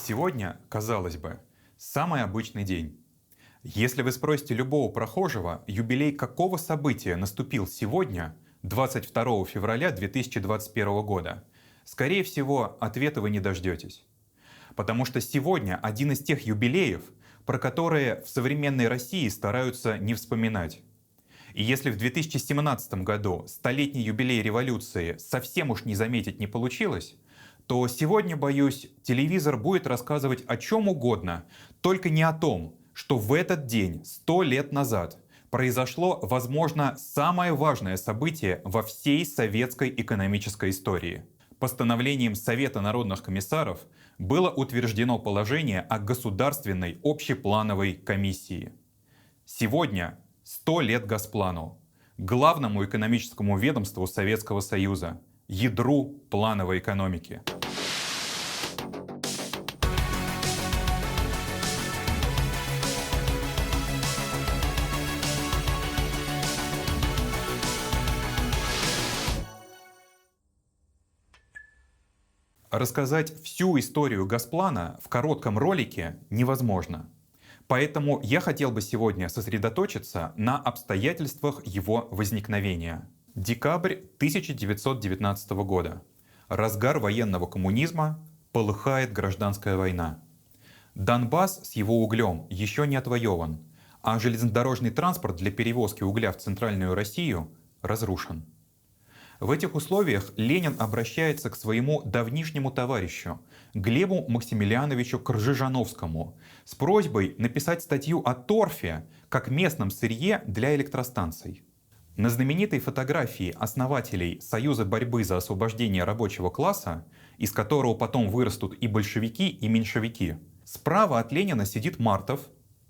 Сегодня, казалось бы, самый обычный день. Если вы спросите любого прохожего, юбилей какого события наступил сегодня, 22 февраля 2021 года, скорее всего, ответа вы не дождетесь. Потому что сегодня один из тех юбилеев, про которые в современной России стараются не вспоминать. И если в 2017 году столетний юбилей революции совсем уж не заметить не получилось, то сегодня, боюсь, телевизор будет рассказывать о чем угодно, только не о том, что в этот день, 100 лет назад, произошло, возможно, самое важное событие во всей советской экономической истории. Постановлением Совета народных комиссаров было утверждено положение о Государственной общеплановой комиссии. Сегодня 100 лет Госплану, главному экономическому ведомству Советского Союза, ядру плановой экономики. Рассказать всю историю Госплана в коротком ролике невозможно. Поэтому я хотел бы сегодня сосредоточиться на обстоятельствах его возникновения. Декабрь 1919 года. Разгар военного коммунизма, полыхает гражданская война. Донбасс с его углем еще не отвоеван, а железнодорожный транспорт для перевозки угля в Центральную Россию разрушен. В этих условиях Ленин обращается к своему давнишнему товарищу, Глебу Максимилиановичу Кржижановскому, с просьбой написать статью о торфе как местном сырье для электростанций. На знаменитой фотографии основателей Союза борьбы за освобождение рабочего класса, из которого потом вырастут и большевики, и меньшевики, справа от Ленина сидит Мартов,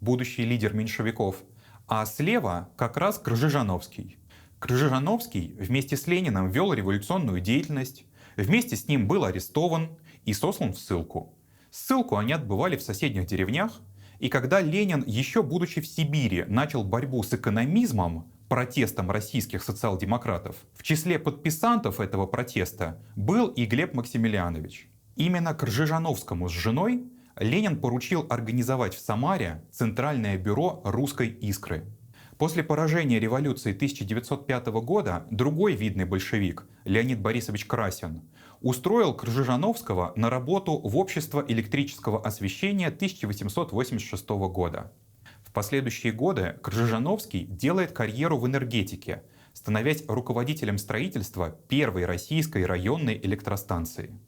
будущий лидер меньшевиков, а слева как раз Кржижановский. Кржижановский вместе с Лениным вел революционную деятельность, вместе с ним был арестован и сослан в ссылку. Ссылку они отбывали в соседних деревнях, и когда Ленин, еще будучи в Сибири, начал борьбу с экономизмом, протестом российских социал-демократов, в числе подписантов этого протеста был и Глеб Максимилианович. Именно Кржижановскому с женой Ленин поручил организовать в Самаре Центральное бюро русской искры. После поражения революции 1905 года другой видный большевик, Леонид Борисович Красин, устроил Кржижановского на работу в Общество электрического освещения 1886 года. В последующие годы Кржижановский делает карьеру в энергетике, становясь руководителем строительства первой российской районной электростанции.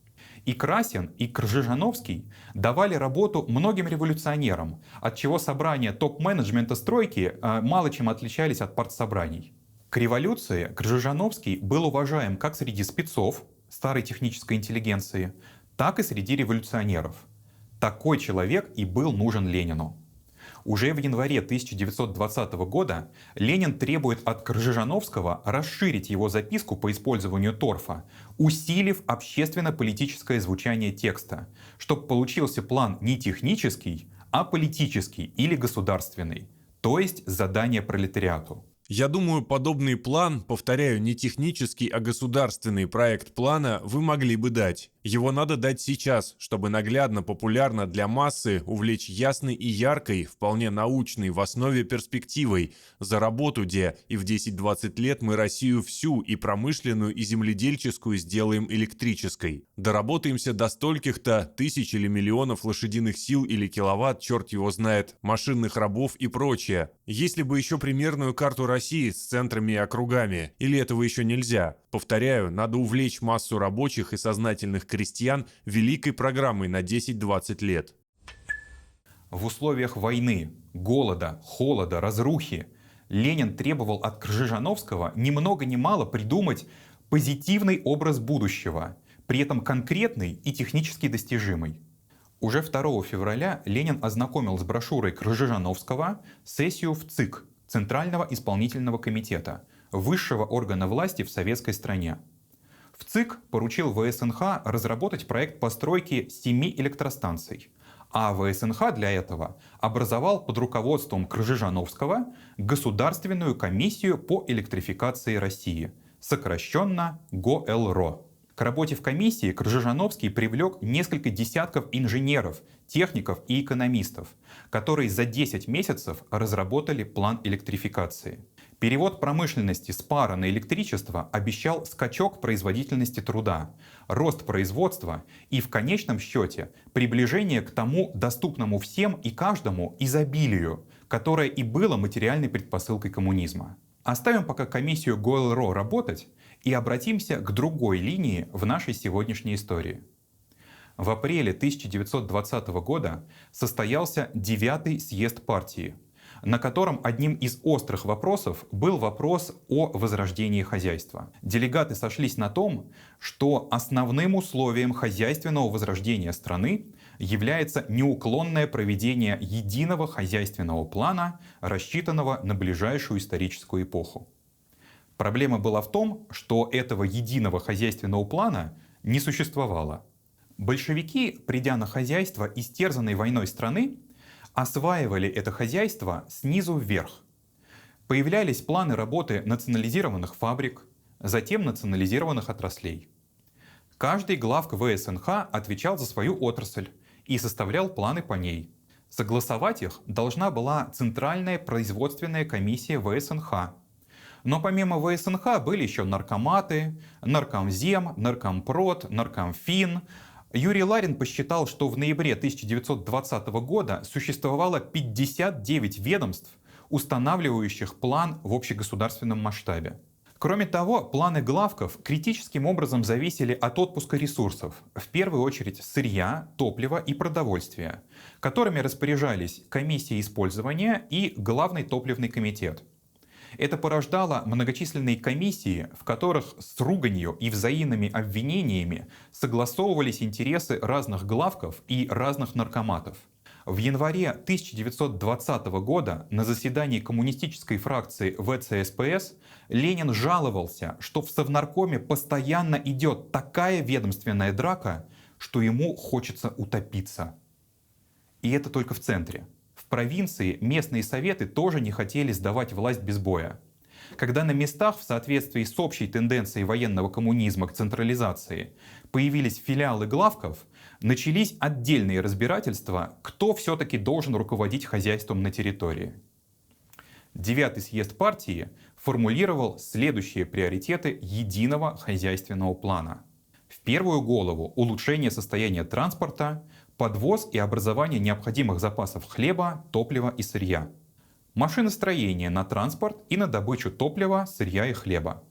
И Красин, и Кржижановский давали работу многим революционерам, от чего собрания топ-менеджмента стройки мало чем отличались от партсобраний. К революции Кржижановский был уважаем как среди спецов старой технической интеллигенции, так и среди революционеров. Такой человек и был нужен Ленину. Уже в январе 1920 года Ленин требует от Кржижановского расширить его записку по использованию торфа, усилив общественно-политическое звучание текста, чтобы получился план не технический, а политический или государственный, то есть задание пролетариату. Я думаю, подобный план, повторяю, не технический, а государственный проект плана вы могли бы дать. Его надо дать сейчас, чтобы наглядно, популярно для массы увлечь ясной и яркой, вполне научной, в основе перспективой, за работу, где и в 10-20 лет мы Россию всю, и промышленную, и земледельческую, сделаем электрической. Доработаемся до стольких-то тысяч или миллионов лошадиных сил или киловатт, черт его знает, машинных рабов и прочее. Если бы еще примерную карту России с центрами и округами, или этого еще нельзя? Повторяю, надо увлечь массу рабочих и сознательных крестьян великой программой на 10-20 лет. В условиях войны, голода, холода, разрухи Ленин требовал от Кржижановского ни много ни мало придумать позитивный образ будущего, при этом конкретный и технически достижимый. Уже 2 февраля Ленин ознакомил с брошюрой Кржижановского сессию в ЦИК, Центрального исполнительного комитета, высшего органа власти в советской стране. В ЦИК поручил ВСНХ разработать проект постройки 7 электростанций, а ВСНХ для этого образовал под руководством Кржижановского Государственную комиссию по электрификации России, сокращенно ГОЭЛРО. К работе в комиссии Крыжижановский привлек несколько десятков инженеров, техников и экономистов, которые за 10 месяцев разработали план электрификации. Перевод промышленности с пара на электричество обещал скачок производительности труда, рост производства и в конечном счете приближение к тому доступному всем и каждому изобилию, которое и было материальной предпосылкой коммунизма. Оставим пока комиссию Гойл-Ро работать и обратимся к другой линии в нашей сегодняшней истории. В апреле 1920 года состоялся 9-й съезд партии, на котором одним из острых вопросов был вопрос о возрождении хозяйства. Делегаты сошлись на том, что основным условием хозяйственного возрождения страны является неуклонное проведение единого хозяйственного плана, рассчитанного на ближайшую историческую эпоху. Проблема была в том, что этого единого хозяйственного плана не существовало. Большевики, придя на хозяйство истерзанной войной страны, осваивали это хозяйство снизу вверх. Появлялись планы работы национализированных фабрик, затем национализированных отраслей. Каждый главк ВСНХ отвечал за свою отрасль и составлял планы по ней. Согласовать их должна была Центральная производственная комиссия ВСНХ. Но помимо ВСНХ были еще наркоматы, Наркомзем, Наркомпрод, Наркомфин. Юрий Ларин посчитал, что в ноябре 1920 года существовало 59 ведомств, устанавливающих план в общегосударственном масштабе. Кроме того, планы главков критическим образом зависели от отпуска ресурсов, в первую очередь сырья, топлива и продовольствия, которыми распоряжались комиссия использования и Главный топливный комитет. Это порождало многочисленные комиссии, в которых с руганью и взаимными обвинениями согласовывались интересы разных главков и разных наркоматов. В январе 1920 года на заседании коммунистической фракции ВЦСПС Ленин жаловался, что в Совнаркоме постоянно идет такая ведомственная драка, что ему хочется утопиться. И это только в центре. В провинции местные советы тоже не хотели сдавать власть без боя. Когда на местах в соответствии с общей тенденцией военного коммунизма к централизации появились филиалы главков, начались отдельные разбирательства, кто все-таки должен руководить хозяйством на территории. 9-й съезд партии формулировал следующие приоритеты единого хозяйственного плана. В первую голову улучшение состояния транспорта, подвоз и образование необходимых запасов хлеба, топлива и сырья. Машиностроение на транспорт и на добычу топлива, сырья и хлеба.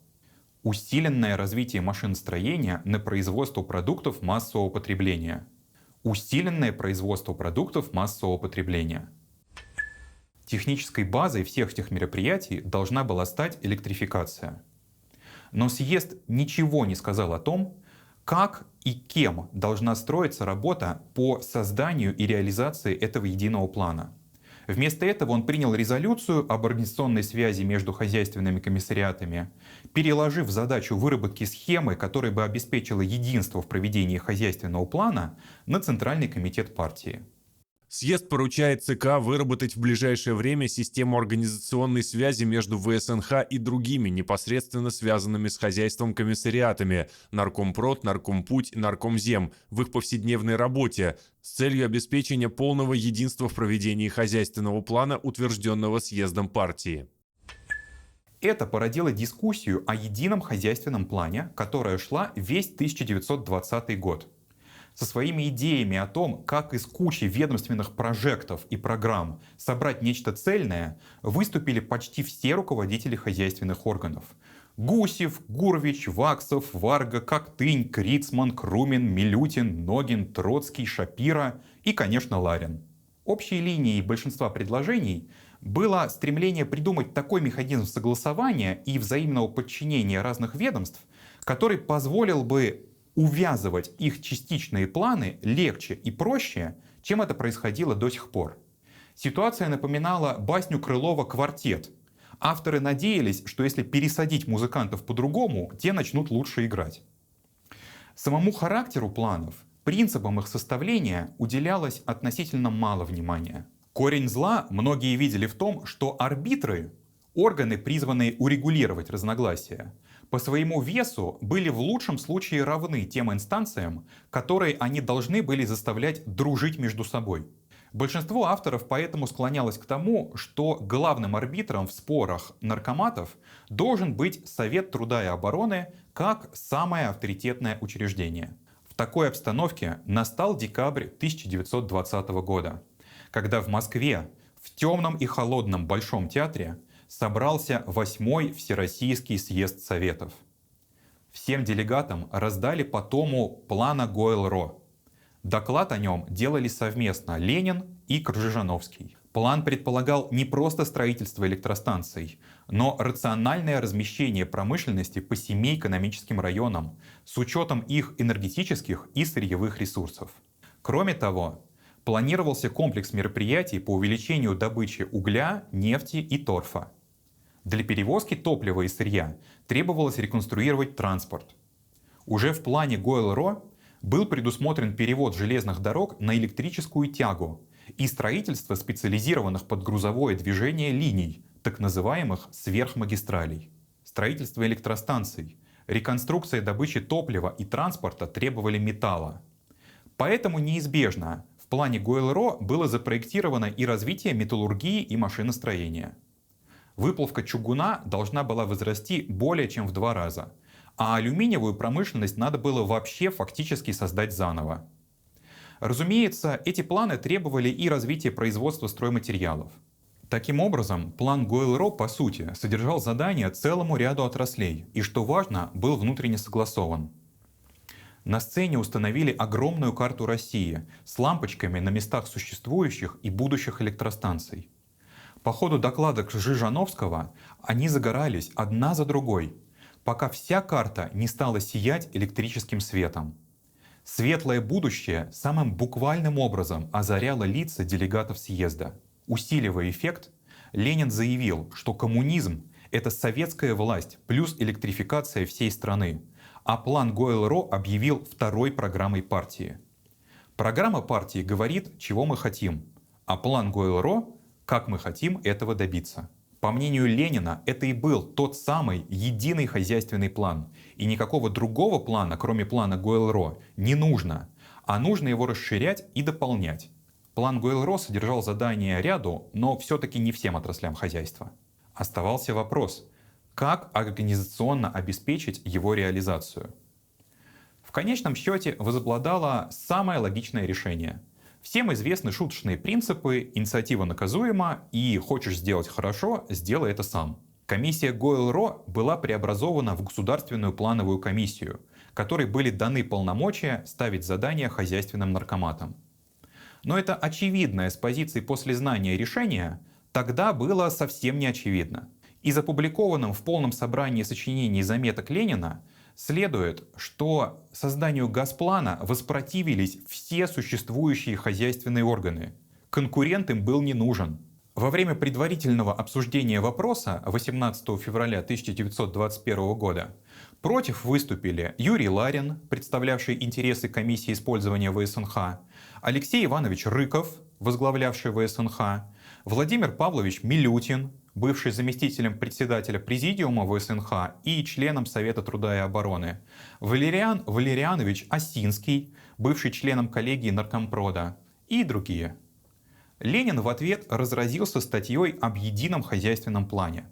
Усиленное развитие машиностроения на производство продуктов массового потребления. Усиленное производство продуктов массового потребления. Технической базой всех этих мероприятий должна была стать электрификация. Но съезд ничего не сказал о том, как и кем должна строиться работа по созданию и реализации этого единого плана. Вместо этого он принял резолюцию об организационной связи между хозяйственными комиссариатами, переложив задачу выработки схемы, которая бы обеспечила единство в проведении хозяйственного плана, на Центральный комитет партии. Съезд поручает ЦК выработать в ближайшее время систему организационной связи между ВСНХ и другими непосредственно связанными с хозяйством комиссариатами Наркомпрод, Наркомпуть, Наркомзем в их повседневной работе с целью обеспечения полного единства в проведении хозяйственного плана, утвержденного съездом партии. Это породило дискуссию о едином хозяйственном плане, которая шла весь 1920 год. Со своими идеями о том, как из кучи ведомственных прожектов и программ собрать нечто цельное, выступили почти все руководители хозяйственных органов. Гусев, Гурвич, Ваксов, Варга, Коктынь, Крицман, Крумин, Милютин, Ногин, Троцкий, Шапира и, конечно, Ларин. Общей линией большинства предложений было стремление придумать такой механизм согласования и взаимного подчинения разных ведомств, который позволил бы увязывать их частичные планы легче и проще, чем это происходило до сих пор. Ситуация напоминала басню Крылова «Квартет». Авторы надеялись, что если пересадить музыкантов по-другому, те начнут лучше играть. Самому характеру планов, принципам их составления уделялось относительно мало внимания. Корень зла многие видели в том, что арбитры, органы, призванные урегулировать разногласия, по своему весу были в лучшем случае равны тем инстанциям, которые они должны были заставлять дружить между собой. Большинство авторов поэтому склонялось к тому, что главным арбитром в спорах наркоматов должен быть Совет труда и обороны как самое авторитетное учреждение. В такой обстановке настал декабрь 1920 года, когда в Москве в темном и холодном Большом театре собрался 8-й Всероссийский съезд Советов. Всем делегатам раздали по тому плана Гойл-Ро. Доклад о нем делали совместно Ленин и Кржижановский. План предполагал не просто строительство электростанций, но рациональное размещение промышленности по 7 экономическим районам с учетом их энергетических и сырьевых ресурсов. Кроме того, планировался комплекс мероприятий по увеличению добычи угля, нефти и торфа. Для перевозки топлива и сырья требовалось реконструировать транспорт. Уже в плане Гойл-Ро был предусмотрен перевод железных дорог на электрическую тягу и строительство специализированных под грузовое движение линий, так называемых сверхмагистралей. Строительство электростанций, реконструкция добычи топлива и транспорта требовали металла. Поэтому неизбежно в плане Гойл-Ро было запроектировано и развитие металлургии и машиностроения. Выплавка чугуна должна была возрасти более чем в 2 раза, а алюминиевую промышленность надо было вообще фактически создать заново. Разумеется, эти планы требовали и развития производства стройматериалов. Таким образом, план Гойл-Ро по сути содержал задания целому ряду отраслей и, что важно, был внутренне согласован. На сцене установили огромную карту России с лампочками на местах существующих и будущих электростанций. По ходу доклада Кржижановского они загорались одна за другой, пока вся карта не стала сиять электрическим светом. Светлое будущее самым буквальным образом озаряло лица делегатов съезда. Усиливая эффект, Ленин заявил, что коммунизм — это советская власть плюс электрификация всей страны, а план Гойл-Ро объявил второй программой партии. Программа партии говорит, чего мы хотим, а план Гойл-Ро — как мы хотим этого добиться. По мнению Ленина, это и был тот самый единый хозяйственный план. И никакого другого плана, кроме плана Гойл-Ро, не нужно, а нужно его расширять и дополнять. План Гойл-Ро содержал задания ряду, но все-таки не всем отраслям хозяйства. Оставался вопрос, как организационно обеспечить его реализацию. В конечном счете возобладало самое логичное решение. Всем известны шуточные принципы «инициатива наказуема» и «хочешь сделать хорошо, сделай это сам». Комиссия Гойл-Ро была преобразована в Государственную плановую комиссию, которой были даны полномочия ставить задания хозяйственным наркоматам. Но это очевидное с позиции после знания решения тогда было совсем не очевидно. Из опубликованным в полном собрании сочинений заметок Ленина следует, что созданию Госплана воспротивились все существующие хозяйственные органы. Конкурент им был не нужен. Во время предварительного обсуждения вопроса 18 февраля 1921 года против выступили Юрий Ларин, представлявший интересы комиссии использования ВСНХ, Алексей Иванович Рыков, возглавлявший ВСНХ, Владимир Павлович Милютин, бывший заместителем председателя Президиума ВСНХ и членом Совета труда и обороны, Валериан Валерианович Осинский, бывший членом коллегии Наркомпрода, и другие. Ленин в ответ разразился статьей об едином хозяйственном плане.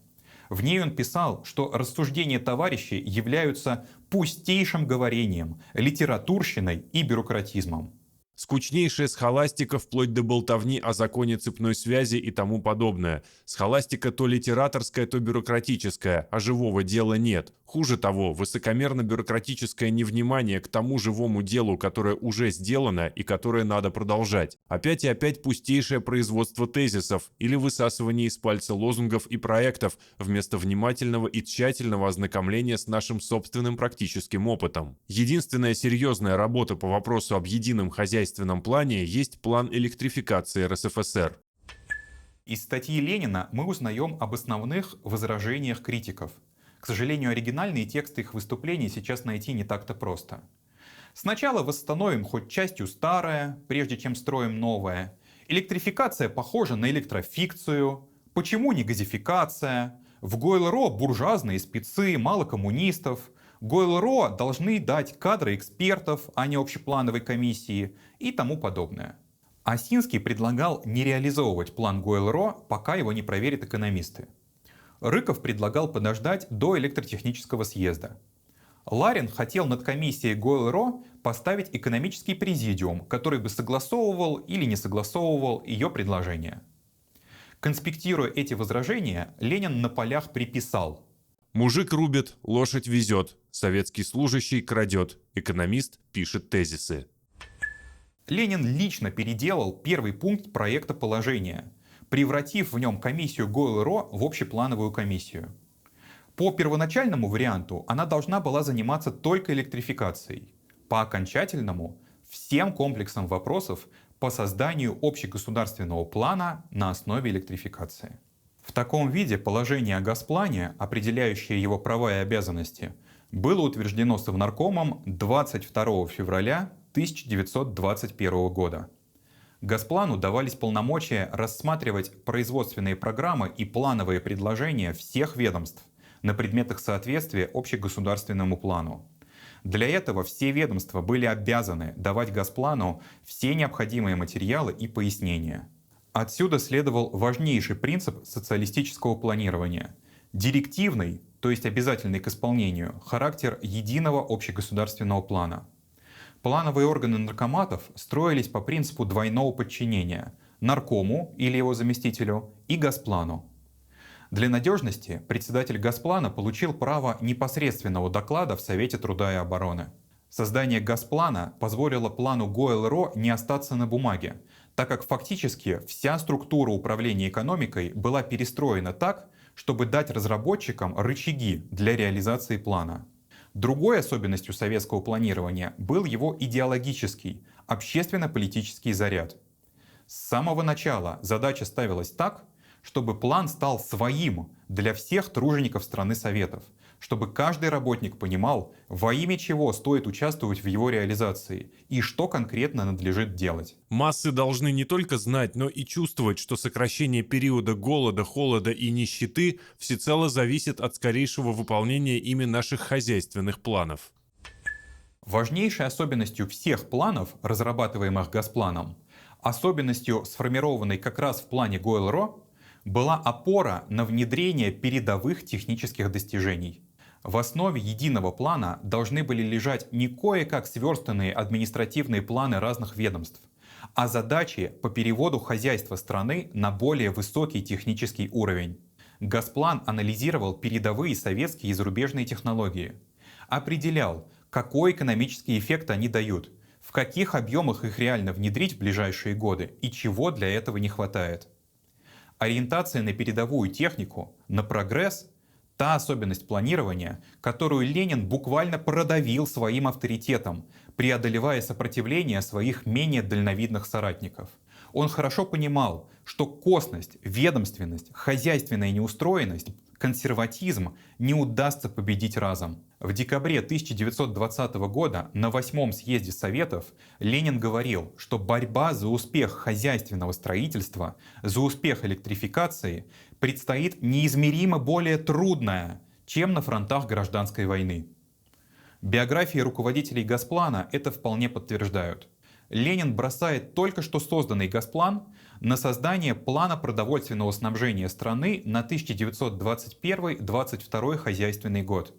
В ней он писал, что рассуждения товарищей являются пустейшим говорением, литературщиной и бюрократизмом. Скучнейшая схоластика вплоть до болтовни о законе цепной связи и тому подобное. Схоластика то литераторская, то бюрократическая, а живого дела нет. Хуже того, высокомерно-бюрократическое невнимание к тому живому делу, которое уже сделано и которое надо продолжать. Опять и опять пустейшее производство тезисов или высасывание из пальца лозунгов и проектов вместо внимательного и тщательного ознакомления с нашим собственным практическим опытом. Единственная серьезная работа по вопросу об едином хозяйственном плане есть план электрификации РСФСР. Из статьи Ленина мы узнаем об основных возражениях критиков. К сожалению, оригинальные тексты их выступлений сейчас найти не так-то просто. Сначала восстановим хоть частью старое, прежде чем строим новое. Электрификация похожа на электрофикцию. Почему не газификация? В Гойл.РО буржуазные спецы, мало коммунистов. Гойл.РО должны дать кадры экспертов, а не общеплановой комиссии и тому подобное. Осинский предлагал не реализовывать план Гойл.РО, пока его не проверят экономисты. Рыков предлагал подождать до электротехнического съезда. Ларин хотел над комиссией Гойл.РО поставить экономический президиум, который бы согласовывал или не согласовывал ее предложения. Конспектируя эти возражения, Ленин на полях приписал: «Мужик рубит, лошадь везет, советский служащий крадет, экономист пишет тезисы». Ленин лично переделал первый пункт проекта положения, превратив в нем комиссию Гойл.РО в общеплановую комиссию. По первоначальному варианту она должна была заниматься только электрификацией, по окончательному — всем комплексом вопросов по созданию общегосударственного плана на основе электрификации. В таком виде положение о Госплане, определяющее его права и обязанности, было утверждено Совнаркомом 22 февраля 1921 года. Госплану давались полномочия рассматривать производственные программы и плановые предложения всех ведомств на предмет их соответствия общегосударственному плану. Для этого все ведомства были обязаны давать Госплану все необходимые материалы и пояснения. Отсюда следовал важнейший принцип социалистического планирования — директивный, то есть обязательный к исполнению, характер единого общегосударственного плана. Плановые органы наркоматов строились по принципу двойного подчинения — наркому или его заместителю и Госплану. Для надежности председатель Госплана получил право непосредственного доклада в Совете труда и обороны. Создание Госплана позволило плану Гойл.РО не остаться на бумаге, так как фактически вся структура управления экономикой была перестроена так, чтобы дать разработчикам рычаги для реализации плана. Другой особенностью советского планирования был его идеологический, общественно-политический заряд. С самого начала задача ставилась так, чтобы план стал своим для всех тружеников страны Советов, чтобы каждый работник понимал, во имя чего стоит участвовать в его реализации и что конкретно надлежит делать. Массы должны не только знать, но и чувствовать, что сокращение периода голода, холода и нищеты всецело зависит от скорейшего выполнения ими наших хозяйственных планов. Важнейшей особенностью всех планов, разрабатываемых Госпланом, особенностью, сформированной как раз в плане Гойл.РО, была опора на внедрение передовых технических достижений. В основе единого плана должны были лежать не кое-как сверстанные административные планы разных ведомств, а задачи по переводу хозяйства страны на более высокий технический уровень. Госплан анализировал передовые советские и зарубежные технологии, определял, какой экономический эффект они дают, в каких объемах их реально внедрить в ближайшие годы и чего для этого не хватает. Ориентация на передовую технику, на прогресс — та особенность планирования, которую Ленин буквально продавил своим авторитетом, преодолевая сопротивление своих менее дальновидных соратников. Он хорошо понимал, что косность, ведомственность, хозяйственная неустроенность, консерватизм не удастся победить разом. В декабре 1920 года на 8-м съезде Советов Ленин говорил, что борьба за успех хозяйственного строительства, за успех электрификации предстоит неизмеримо более трудная, чем на фронтах гражданской войны. Биографии руководителей Госплана это вполне подтверждают. Ленин бросает только что созданный Госплан на создание плана продовольственного снабжения страны на 1921-22 хозяйственный год.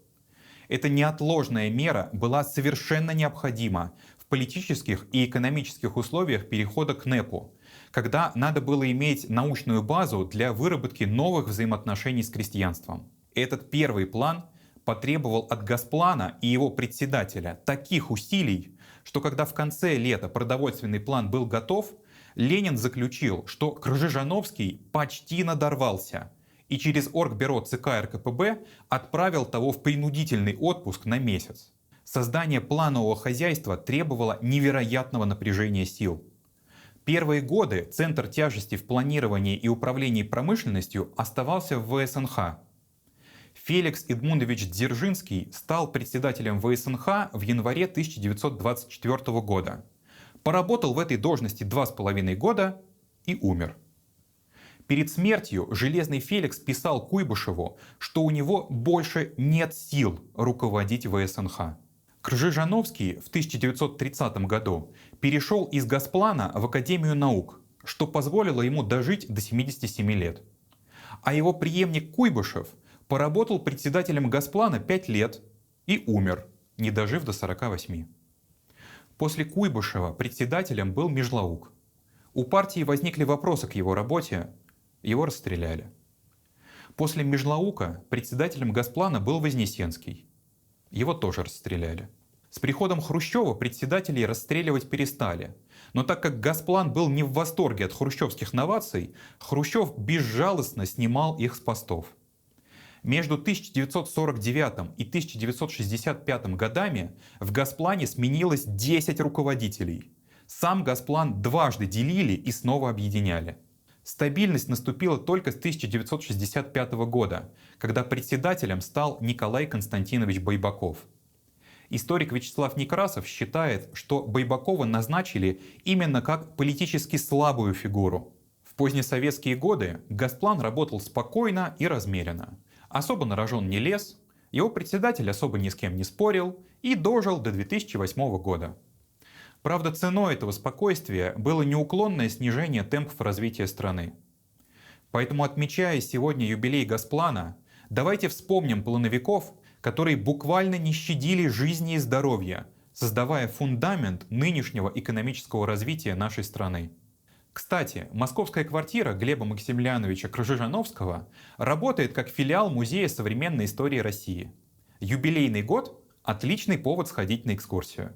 Эта неотложная мера была совершенно необходима в политических и экономических условиях перехода к НЭПу, когда надо было иметь научную базу для выработки новых взаимоотношений с крестьянством. Этот первый план потребовал от Госплана и его председателя таких усилий, что когда в конце лета продовольственный план был готов, Ленин заключил, что Кржижановский почти надорвался и через Оргбюро ЦК РКПБ отправил того в принудительный отпуск на месяц. Создание планового хозяйства требовало невероятного напряжения сил. Первые годы центр тяжести в планировании и управлении промышленностью оставался в ВСНХ. Феликс Эдмундович Дзержинский стал председателем ВСНХ в январе 1924 года. Поработал в этой должности 2,5 года и умер. Перед смертью Железный Феликс писал Куйбышеву, что у него больше нет сил руководить ВСНХ. Кржижановский в 1930 году перешел из Госплана в Академию наук, что позволило ему дожить до 77 лет. А его преемник Куйбышев поработал председателем Госплана 5 лет и умер, не дожив до 48. После Куйбышева председателем был Межлаук. У партии возникли вопросы к его работе, его расстреляли. После Межлаука председателем Госплана был Вознесенский. Его тоже расстреляли. С приходом Хрущева председателей расстреливать перестали. Но так как Госплан был не в восторге от хрущевских новаций, Хрущев безжалостно снимал их с постов. Между 1949 и 1965 годами в Госплане сменилось 10 руководителей. Сам Госплан дважды делили и снова объединяли. Стабильность наступила только с 1965 года, когда председателем стал Николай Константинович Байбаков. Историк Вячеслав Некрасов считает, что Байбакова назначили именно как политически слабую фигуру. В позднесоветские годы Госплан работал спокойно и размеренно. Особо на рожон не лез, его председатель особо ни с кем не спорил и дожил до 2008 года. Правда, ценой этого спокойствия было неуклонное снижение темпов развития страны. Поэтому, отмечая сегодня юбилей Госплана, давайте вспомним плановиков, которые буквально не щадили жизни и здоровья, создавая фундамент нынешнего экономического развития нашей страны. Кстати, московская квартира Глеба Максимилиановича Кржижановского работает как филиал Музея современной истории России. Юбилейный год — отличный повод сходить на экскурсию.